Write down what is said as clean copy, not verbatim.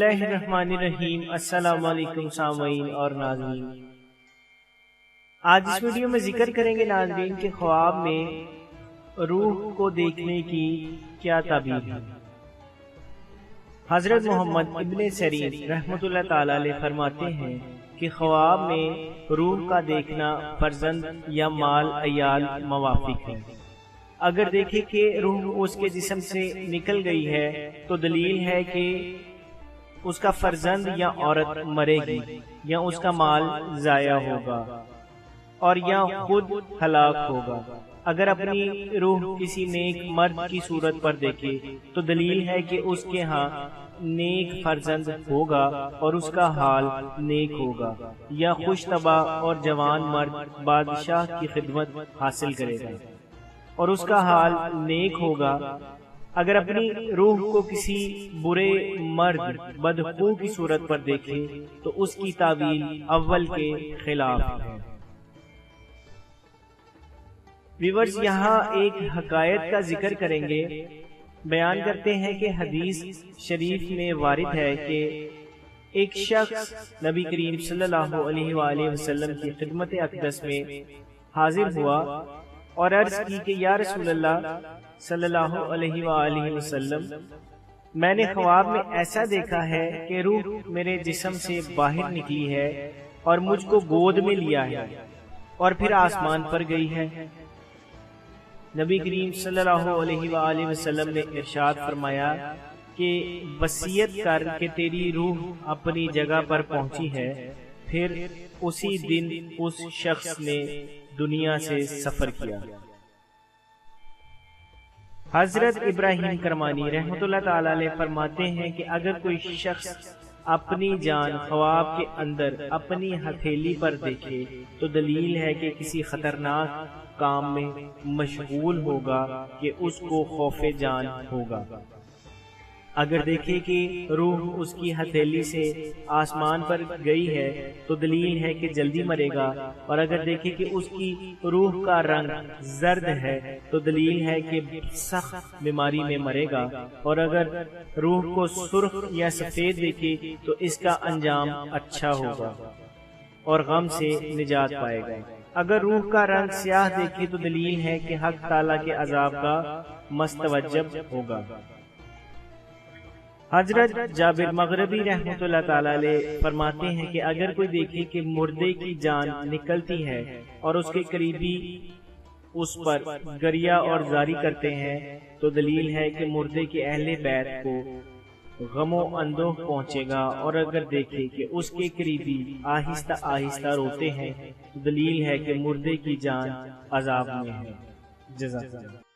اللہ الرحمن الرحیم۔ السلام علیکم سامعین اور ناظرین، آج اس ویڈیو میں ذکر کریں گے ناظرین کے خواب میں روح کو دیکھنے کی کیا تعبیر ہے۔ حضرت محمد ابن سیرین رحمۃ اللہ تعالی علیہ فرماتے ہیں کہ خواب میں روح کا دیکھنا فرزند یا مال عیال موافق ہے۔ اگر دیکھے کہ روح اس کے جسم سے نکل گئی ہے تو دلیل ہے کہ اس کا فرزند یا عورت مرے گی، یا اس کا مال ضائع ہوگا، اور یا خود ہلاک ہوگا۔ اگر اپنی روح کسی نیک مرد کی صورت پر دیکھے تو دلیل ہے کہ اس کے ہاں نیک فرزند ہوگا اور اس کا حال نیک ہوگا، یا خوش طبع اور جوان مرد بادشاہ کی خدمت حاصل کرے گا اور اس کا حال نیک ہوگا۔ اگر اپنی روح کو کسی برے مرد بدخو کی صورت پر دیکھے تو اس کی تعویل اول کے خلاف ہے۔ ویورز، یہاں ایک حقائق کا ذکر کریں گے۔ بیان کرتے ہیں کہ حدیث شریف میں وارد ہے کہ ایک شخص نبی کریم صلی اللہ علیہ وآلہ وسلم کی خدمت اقدس میں حاضر ہوا اور عرض کی کہ یا رسول اللہ صلی اللہ علیہ وآلہ وسلم، میں نے خواب میں ایسا دیکھا ہے کہ روح میرے جسم سے باہر نکلی ہے اور مجھ کو گود میں لیا ہے اور پھر آسمان پر گئی ہے۔ نبی کریم صلی اللہ علیہ وآلہ وسلم نے ارشاد فرمایا کہ وصیت کر کہ تیری روح اپنی جگہ پر پہنچی ہے۔ پھر اسی دن اس شخص نے دنیا سے سفر کیا۔ حضرت ابراہیم کرمانی رحمۃ اللہ تعالی علیہ فرماتے ہیں کہ اگر کوئی شخص اپنی جان خواب کے اندر اپنی ہتھیلی پر دیکھے تو دلیل ہے کہ کسی خطرناک کام میں مشغول ہوگا کہ اس کو خوف جان ہوگا۔ اگر دیکھے کہ روح اس کی ہتھیلی سے آسمان پر گئی ہے تو دلیل ہے کہ جلدی مرے گا، اور اگر دیکھے کہ اس کی روح کا رنگ زرد ہے تو دلیل ہے کہ سخت بیماری میں مرے گا، اور اگر روح کو سرخ یا سفید دیکھے تو اس کا انجام اچھا ہوگا اور غم سے نجات پائے گا۔ اگر روح کا رنگ سیاہ دیکھے تو دلیل ہے کہ حق تعالیٰ کے عذاب کا مستوجب ہوگا۔ حضرت جابر مغربی رحمۃ اللہ تعالی علیہ فرماتے ہیں کہ اگر کوئی دیکھے کہ مردے کی جان نکلتی ہے اور اس کے قریبی اس پر گریہ اور زاری کرتے ہیں تو دلیل ہے کہ مردے کے اہل بیت کو غم و اندوہ پہنچے گا، اور اگر دیکھے کہ اس کے قریبی آہستہ آہستہ روتے ہیں تو دلیل ہے کہ مردے کی جان عذاب میں ہے۔ جزاک اللہ۔